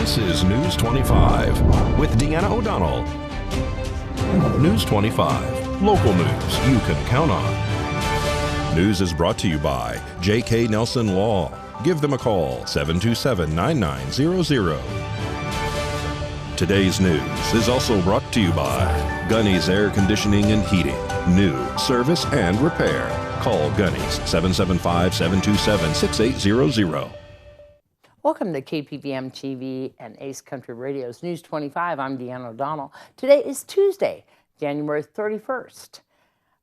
This is News 25 with Deanna O'Donnell. News 25, local news you can count on. News is brought to you by J.K. Nelson Law. Give them a call, 727-9900. Today's news is also brought to you by Gunny's Air Conditioning and Heating. New service and repair. Call Gunny's 775-727-6800. Welcome to KPVM TV and Ace Country Radio's News 25. I'm Deanna O'Donnell. Today is Tuesday, January 31st.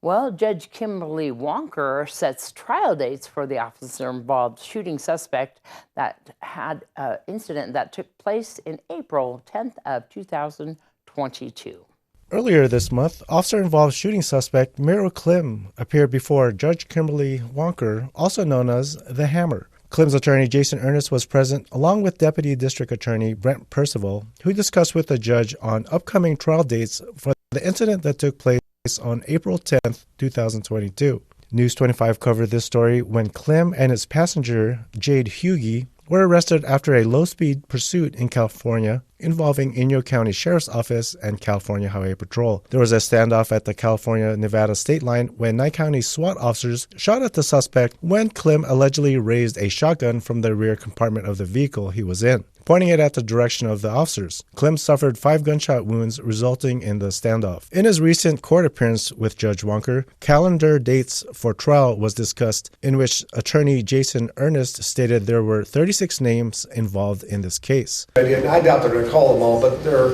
Well, Judge Kimberly Wonker sets trial dates for the officer-involved shooting suspect that had an incident that took place in April 10th of 2022. Earlier this month, officer-involved shooting suspect Miro Klim appeared before Judge Kimberly Wonker, also known as the Hammer. Klim's attorney, Jason Ernest, was present, along with Deputy District Attorney Brent Percival, who discussed with the judge on upcoming trial dates for the incident that took place on April 10, 2022. News 25 covered this story when Klim and his passenger, Jade Hughey, were arrested after a low-speed pursuit in California involving Inyo County Sheriff's Office and California Highway Patrol. There was a standoff at the California-Nevada state line when Nye County SWAT officers shot at the suspect when Klim allegedly raised a shotgun from the rear compartment of the vehicle he was in, pointing it at the direction of the officers. Klim suffered 5 gunshot wounds resulting in the standoff. In his recent court appearance with Judge Wonker, calendar dates for trial was discussed, in which attorney Jason Ernest stated there were 36 names involved in this case. I doubt they're going to call them all, but they're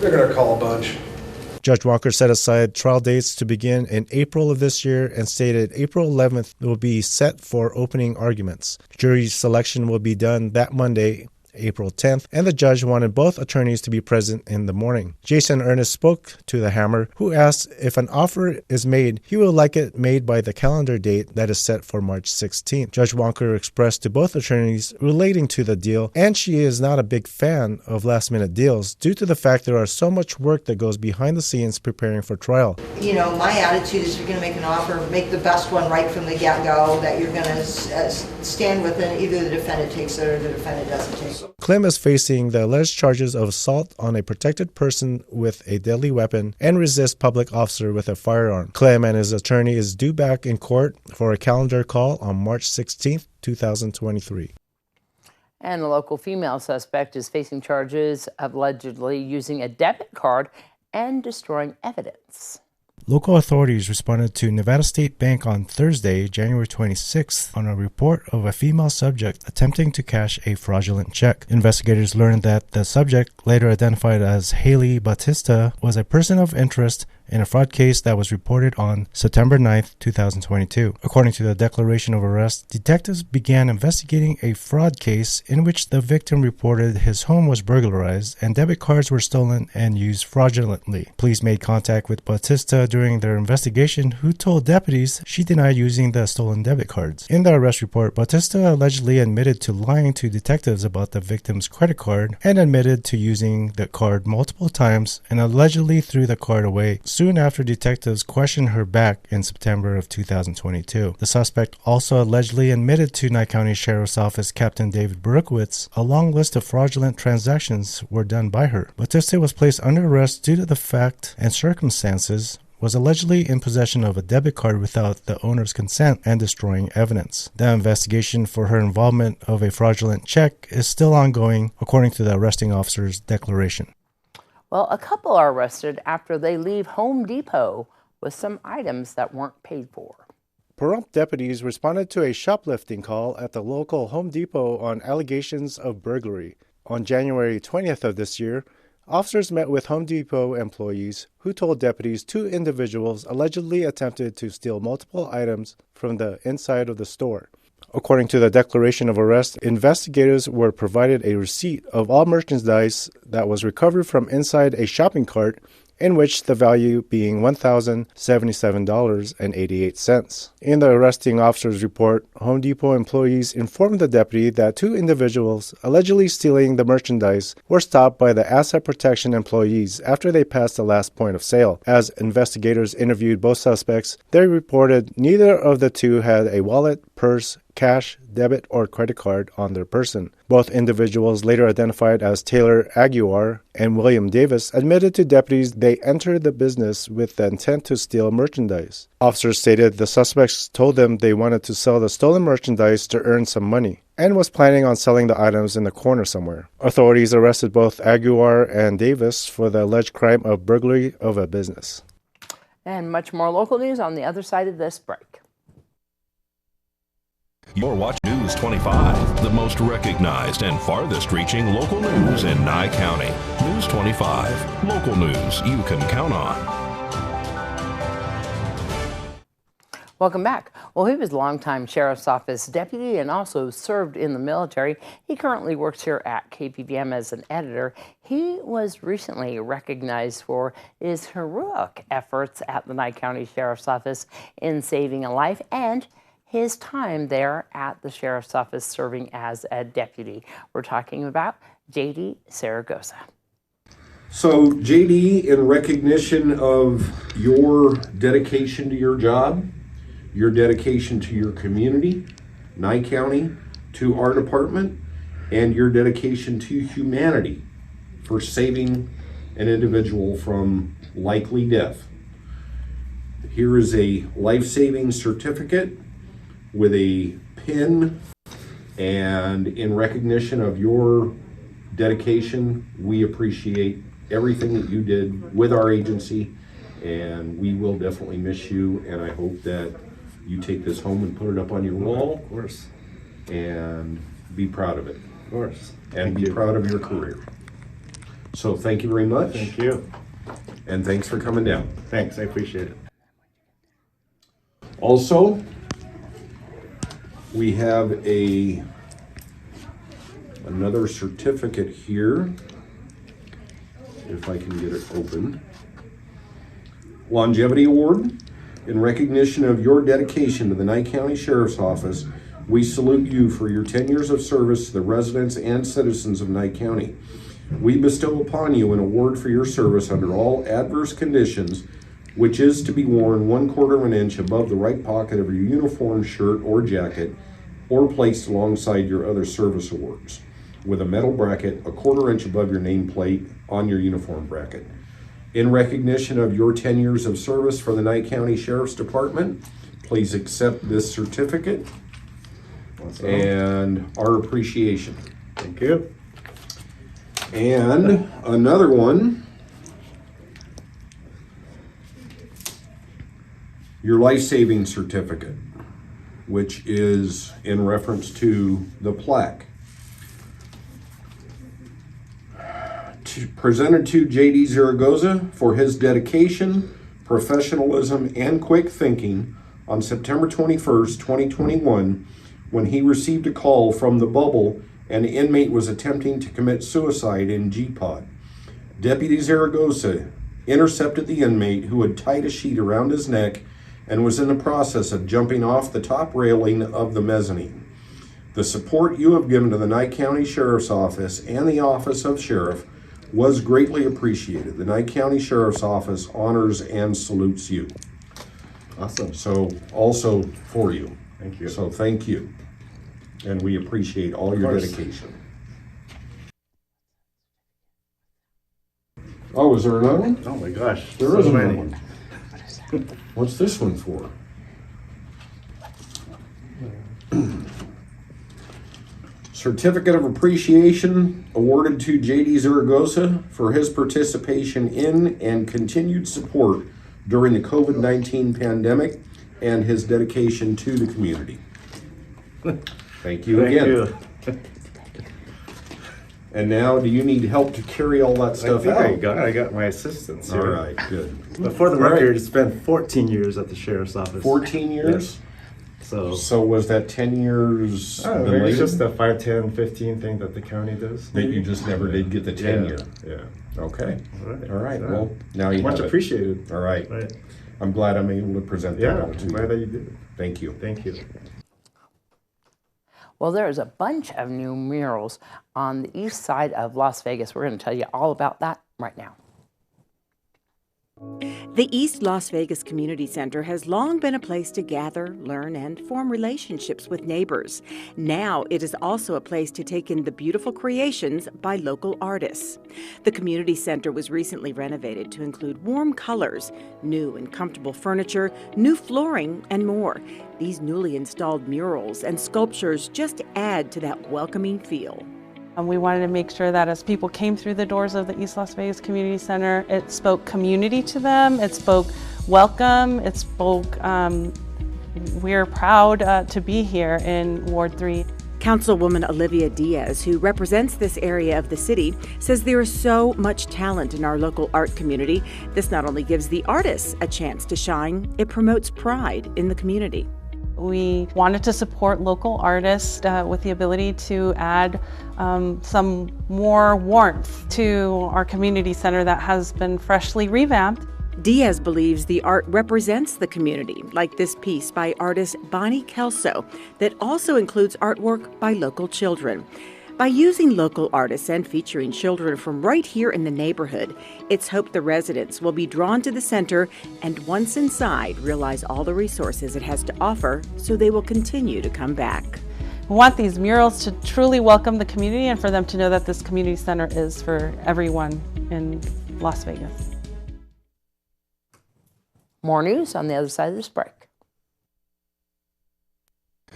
going to call a bunch. Judge Walker set aside trial dates to begin in April of this year and stated April 11th will be set for opening arguments. Jury selection will be done that Monday, April 10th, and the judge wanted both attorneys to be present in the morning. Jason Ernest spoke to the Hammer, who asked if an offer is made, he would like it made by the calendar date that is set for March 16th. Judge Wonker expressed to both attorneys relating to the deal, and she is not a big fan of last-minute deals due to the fact there are so much work that goes behind the scenes preparing for trial. You know, my attitude is, if you're going to make an offer, make the best one right from the get-go that you're going to stand with, and either the defendant takes it or the defendant doesn't take it. Klim is facing the alleged charges of assault on a protected person with a deadly weapon and resist public officer with a firearm. Klim and his attorney is due back in court for a calendar call on March 16, 2023. And a local female suspect is facing charges of allegedly using a debit card and destroying evidence. Local authorities responded to Nevada State Bank on Thursday, January 26th, on a report of a female subject attempting to cash a fraudulent check. Investigators learned that the subject, later identified as Haley Batista, was a person of interest in a fraud case that was reported on September 9, 2022. According to the declaration of arrest, detectives began investigating a fraud case in which the victim reported his home was burglarized and debit cards were stolen and used fraudulently. Police made contact with Batista during their investigation, who told deputies she denied using the stolen debit cards. In the arrest report, Batista allegedly admitted to lying to detectives about the victim's credit card and admitted to using the card multiple times and allegedly threw the card away soon after detectives questioned her back in September of 2022. The suspect also allegedly admitted to Nye County Sheriff's Office Captain David Berkowitz a long list of fraudulent transactions were done by her. Batista was placed under arrest due to the fact and circumstances was allegedly in possession of a debit card without the owner's consent and destroying evidence. The investigation for her involvement of a fraudulent check is still ongoing, according to the arresting officer's declaration. Well, a couple are arrested after they leave Home Depot with some items that weren't paid for. Pahrump deputies responded to a shoplifting call at the local Home Depot on allegations of burglary. On January 20th of this year, officers met with Home Depot employees who told deputies 2 individuals allegedly attempted to steal multiple items from the inside of the store. According to the declaration of arrest, investigators were provided a receipt of all merchandise that was recovered from inside a shopping cart, in which the value being $1,077.88. In the arresting officer's report, Home Depot employees informed the deputy that 2 individuals allegedly stealing the merchandise were stopped by the asset protection employees after they passed the last point of sale. As investigators interviewed both suspects, they reported neither of the 2 had a wallet, purse, cash, debit, or credit card on their person. Both individuals, later identified as Taylor Aguiar and William Davis, admitted to deputies they entered the business with the intent to steal merchandise. Officers stated the suspects told them they wanted to sell the stolen merchandise to earn some money and was planning on selling the items in the corner somewhere. Authorities arrested both Aguiar and Davis for the alleged crime of burglary of a business. And much more local news on the other side of this break. You're watching News 25, the most recognized and farthest reaching local news in Nye County. News 25, local news you can count on. Welcome back. Well, he was a longtime Sheriff's Office deputy and also served in the military. He currently works here at KPVM as an editor. He was recently recognized for his heroic efforts at the Nye County Sheriff's Office in saving a life and his time there at the Sheriff's Office serving as a deputy. We're talking about J.D. Zaragoza. So, JD, in recognition of your dedication to your job, your dedication to your community, Nye County, to our department, and your dedication to humanity for saving an individual from likely death. Here is a life-saving certificate with a pin, and in recognition of your dedication, we appreciate everything that you did with our agency, and we will definitely miss you, and I hope that you take this home and put it up on your wall. Of course. And be proud of it. Of course. And be proud of your career. So thank you very much. Thank you. And thanks for coming down. Thanks, I appreciate it. Also, we have another certificate here, if I can get it open. Longevity Award. In recognition of your dedication to the Nye County Sheriff's Office, we salute you for your 10 years of service to the residents and citizens of Nye County. We bestow upon you an award for your service under all adverse conditions, which is to be worn 1/4 of an inch above the right pocket of your uniform shirt or jacket, or placed alongside your other service awards, with a metal bracket 1/4 inch above your nameplate on your uniform bracket. In recognition of your 10 years of service for the Nye County Sheriff's Department, please accept this certificate and our appreciation. Thank you. And another one, your life-saving certificate, which is in reference to the plaque. Presented to J.D. Zaragoza for his dedication, professionalism, and quick thinking on September 21st, 2021, when he received a call from the bubble an inmate was attempting to commit suicide in G-Pod. Deputy Zaragoza intercepted the inmate, who had tied a sheet around his neck and was in the process of jumping off the top railing of the mezzanine. The support you have given to the Nye County Sheriff's Office and the Office of Sheriff was greatly appreciated. The Nye County Sheriff's Office honors and salutes you. Awesome. So also for you. Thank you. So thank you. And we appreciate all your dedication. Oh, is there another one? Oh my gosh. There is another one. What's this one for? Certificate of Appreciation awarded to J.D. Zaragoza for his participation in and continued support during the COVID-19 pandemic and his dedication to the community. Thank you again. Thank you. And now, do you need help to carry all that stuff out? I got my assistants All here. right, good. But for the All right. record, it's been 14 years at the Sheriff's Office. 14 years? Yes. So, So was that 10 years I don't know, maybe it's belated? just the 5, 10, 15 thing that the county does. That you just never did get the tenure? Yeah. Okay. All right. So, Well, now you much have it. appreciated. All right. Right. I'm glad I'm able to present that Yeah, all to I'm glad you. that you did it. Thank you. Thank you. Well, there's a bunch of new murals on the east side of Las Vegas. We're going to tell you all about that right now. The East Las Vegas Community Center has long been a place to gather, learn, and form relationships with neighbors. Now it is also a place to take in the beautiful creations by local artists. The community center was recently renovated to include warm colors, new and comfortable furniture, new flooring, and more. These newly installed murals and sculptures just add to that welcoming feel. We wanted to make sure that as people came through the doors of the East Las Vegas Community Center, it spoke community to them, it spoke welcome, it spoke we're proud to be here in Ward 3. Councilwoman Olivia Diaz, who represents this area of the city, says there is so much talent in our local art community. This not only gives the artists a chance to shine, it promotes pride in the community. We wanted to support local artists with the ability to add some more warmth to our community center that has been freshly revamped. Diaz believes the art represents the community, like this piece by artist Bonnie Kelso that also includes artwork by local children. By using local artists and featuring children from right here in the neighborhood, it's hoped the residents will be drawn to the center and once inside realize all the resources it has to offer, so they will continue to come back. We want these murals to truly welcome the community and for them to know that this community center is for everyone in Las Vegas. More news on the other side of this break.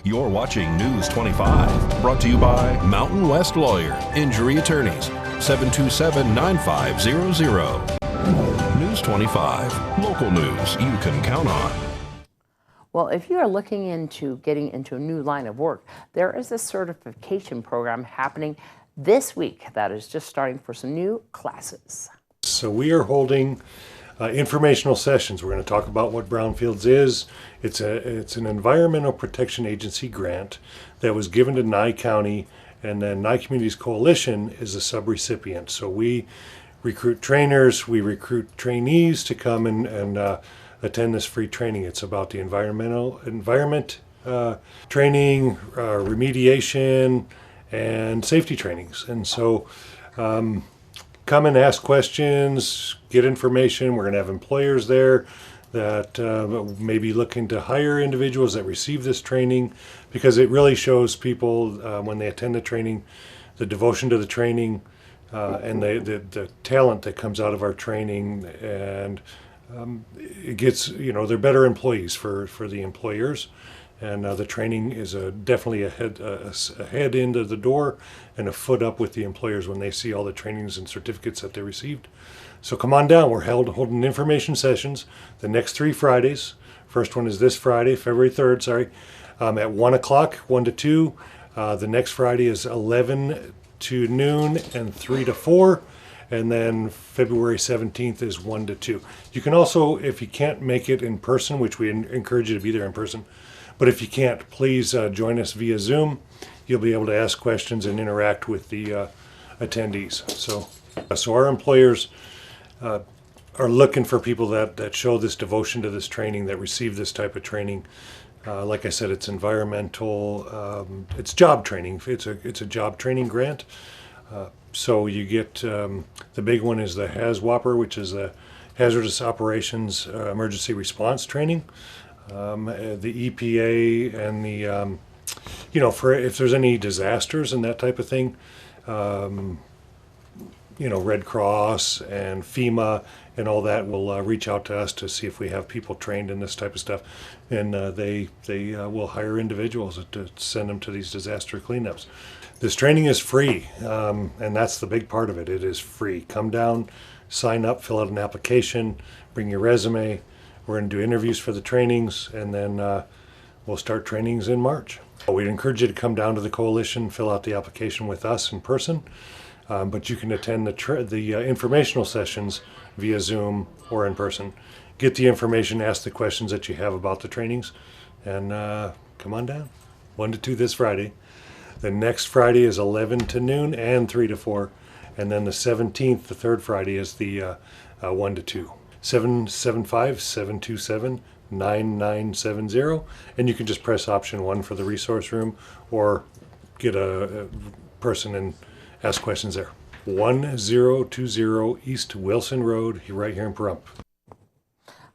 You're watching News 25, brought to you by Mountain West Lawyer, Injury Attorneys, 727-9500. News 25, local news you can count on. Well, if you are looking into getting into a new line of work, there is a certification program happening this week that is just starting for some new classes. So we are holding informational sessions. We're going to talk about what Brownfields is. It's an Environmental Protection Agency grant that was given to Nye County, and then Nye Communities Coalition is a subrecipient. So we recruit trainers, we recruit trainees to come and attend this free training. It's about the environment training, remediation, and safety trainings. And so come and ask questions, get information. We're going to have employers there that may be looking to hire individuals that receive this training, because it really shows people when they attend the training, the devotion to the training, and the talent that comes out of our training. And it gets, they're better employees for the employers. And the training is definitely a head into the door and a foot up with the employers when they see all the trainings and certificates that they received. So come on down. We're holding information sessions the next 3 Fridays. First one is this Friday, February 3rd, at 1 o'clock, 1 to 2. The next Friday is 11 to noon and 3 to 4. And then February 17th is 1 to 2. You can also, if you can't make it in person, which we encourage you to be there in person, but if you can't, please join us via Zoom. You'll be able to ask questions and interact with the attendees. So our employers are looking for people that show this devotion to this training, that receive this type of training. Like I said, it's environmental, it's job training. It's a job training grant. So you get, the big one is the HAZWOPER, which is the Hazardous Operations Emergency Response Training. The EPA and the, for if there's any disasters and that type of thing, Red Cross and FEMA and all that will reach out to us to see if we have people trained in this type of stuff, and they will hire individuals to send them to these disaster cleanups. This training is free, and that's the big part of it. It is free. Come down, sign up, fill out an application, bring your resume. We're going to do interviews for the trainings, and then we'll start trainings in March. We'd encourage you to come down to the coalition, fill out the application with us in person, but you can attend the informational sessions via Zoom or in person. Get the information, ask the questions that you have about the trainings, and come on down. 1 to 2 this Friday. The next Friday is 11 to noon and 3 to 4, and then the 17th, the third Friday, is the 1 to 2. 775-727-9970, and you can just press option 1 for the resource room, or get a person and ask questions there. 1020 East Wilson Road, right here in Pahrump.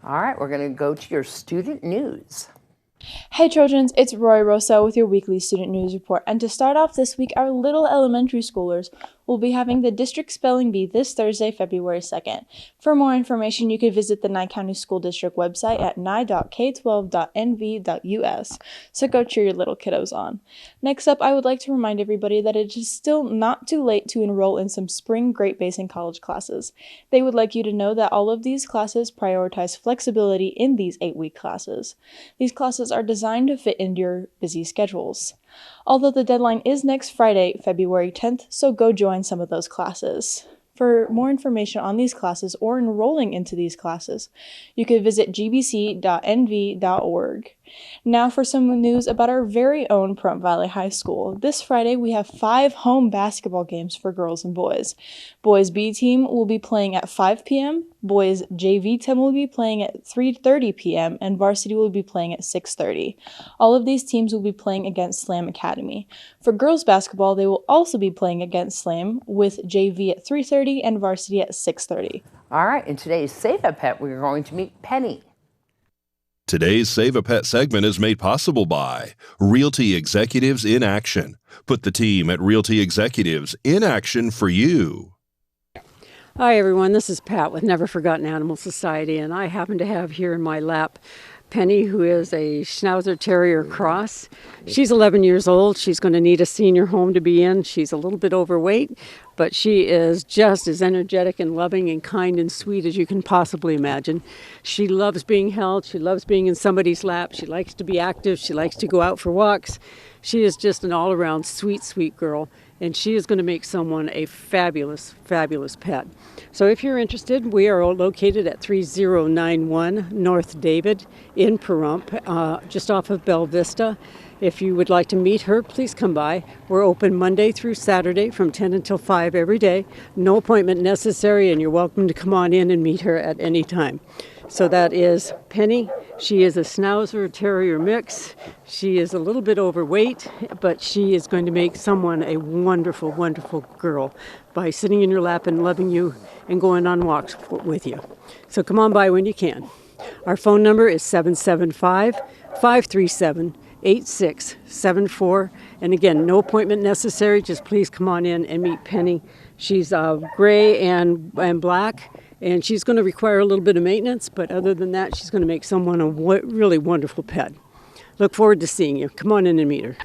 All right, we're going to go to your student news. Hey Trojans, it's Roy Rosa with your weekly student news report. And to start off this week, our little elementary schoolers will be having the district spelling bee this Thursday, February 2nd. For more information, you can visit the Nye County School District website at nye.k12.nv.us. So go cheer your little kiddos on. Next up, I would like to remind everybody that it is still not too late to enroll in some spring Great Basin College classes. They would like you to know that all of these classes prioritize flexibility in these 8-week classes. These classes are designed to fit into your busy schedules. Although the deadline is next Friday, February 10th, so go join some of those classes. For more information on these classes or enrolling into these classes, you can visit gbc.nv.org. Now for some news about our very own Pahrump Valley High School. This Friday, we have 5 home basketball games for girls and boys. Boys B team will be playing at 5 p.m., boys JV team will be playing at 3:30 p.m., and varsity will be playing at 6:30. All of these teams will be playing against Slam Academy. For girls basketball, they will also be playing against Slam with JV at 3:30 and varsity at 6:30. All right, in today's Save a Pet, we're going to meet Penny. Today's Save a Pet segment is made possible by Realty Executives in Action. Put the team at Realty Executives in action for you. Hi everyone, this is Pat with Never Forgotten Animal Society, and I happen to have here in my lap Penny, who is a Schnauzer Terrier cross. She's 11 years old. She's going to need a senior home to be in. She's a little bit overweight, but she is just as energetic and loving and kind and sweet as you can possibly imagine. She loves being held. She loves being in somebody's lap. She likes to be active. She likes to go out for walks. She is just an all-around sweet, sweet girl, and she is going to make someone a fabulous, fabulous pet. So if you're interested, we are located at 3091 North David in Pahrump, just off of Bella Vista. If you would like to meet her, please come by. We're open Monday through Saturday from 10 until 5 every day. No appointment necessary, and you're welcome to come on in and meet her at any time. So that is Penny. She is a Schnauzer Terrier mix. She is a little bit overweight, but she is going to make someone a wonderful, wonderful girl by sitting in your lap and loving you and going on walks with you. So come on by when you can. Our phone number is 775-537-8674. And again, no appointment necessary. Just please come on in and meet Penny. She's gray and black. And she's going to require a little bit of maintenance, but other than that, she's going to make someone a really wonderful pet. Look forward to seeing you. Come on in and meet her.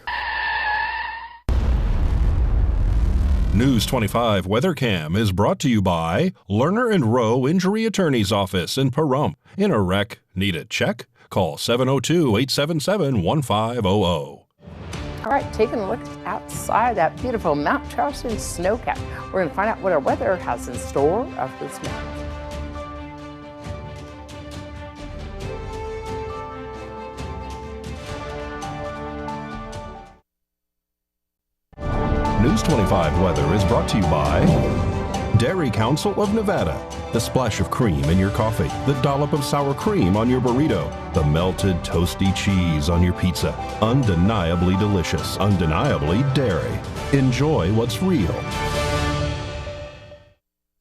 News 25 Weather Cam is brought to you by Lerner and Rowe Injury Attorney's Office in Pahrump. In a wreck, need a check? Call 702-877-1500. All right, taking a look outside that beautiful Mount Charleston snowcap. We're going to find out what our weather has in store after this minute. News 25 weather is brought to you by Dairy Council of Nevada. The splash of cream in your coffee, the dollop of sour cream on your burrito, the melted toasty cheese on your pizza. Undeniably delicious, undeniably dairy. Enjoy what's real.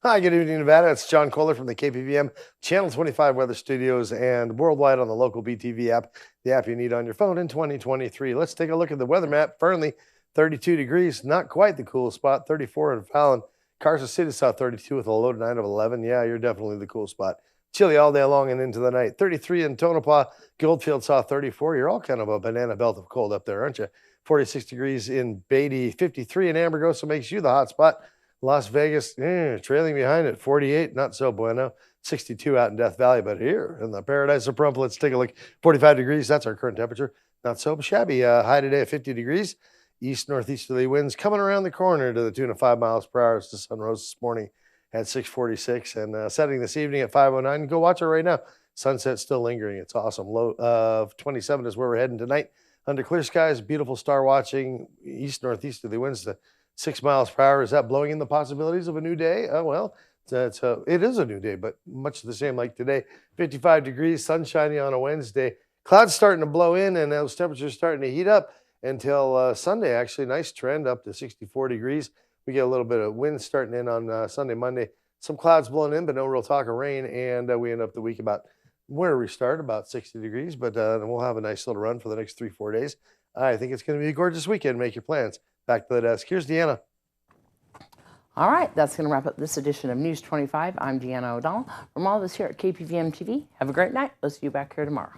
Hi, good evening, Nevada. It's John Kohler from the KPVM Channel 25 Weather Studios and worldwide on the local BTV app, the app you need on your phone in 2023. Let's take a look at the weather map. Fernley, 32 degrees, not quite the cool spot. 34 in Fallon. Carson City saw 32 with a low tonight of 11. Yeah, you're definitely the cool spot. Chilly all day long and into the night. 33 in Tonopah. Goldfield saw 34. You're all kind of a banana belt of cold up there, aren't you? 46 degrees in Beatty. 53 in Amargosa makes you the hot spot. Las Vegas, trailing behind at 48. Not so bueno. 62 out in Death Valley. But here in the paradise of Pahrump, let's take a look. 45 degrees. That's our current temperature. Not so shabby. High today at 50 degrees. East-northeasterly winds coming around the corner to the tune of 5 miles per hour as the sun rose this morning at 6:46 and setting this evening at 5:09. Go watch it right now. Sunset still lingering. It's awesome. Low of 27 is where we're heading tonight. Under clear skies, beautiful star watching. East-northeasterly winds to 6 miles per hour. Is that blowing in the possibilities of a new day? Oh, well, it is a new day, but much the same like today. 55 degrees, sun shining on a Wednesday. Clouds starting to blow in and those temperatures starting to heat up. Until Sunday, actually, nice trend up to 64 degrees. We get a little bit of wind starting in on Sunday, Monday. Some clouds blowing in, but no real talk of rain. And we end up the week about Where we start, about 60 degrees, but we'll have a nice little run for the next 3-4 days. I think it's going to be a gorgeous weekend. Make your plans. Back to the desk. Here's Deanna. All right, that's going to wrap up this edition of News 25. I'm Deanna O'Donnell. From all of us here at KPVM TV, have a great night. We'll see you back here tomorrow.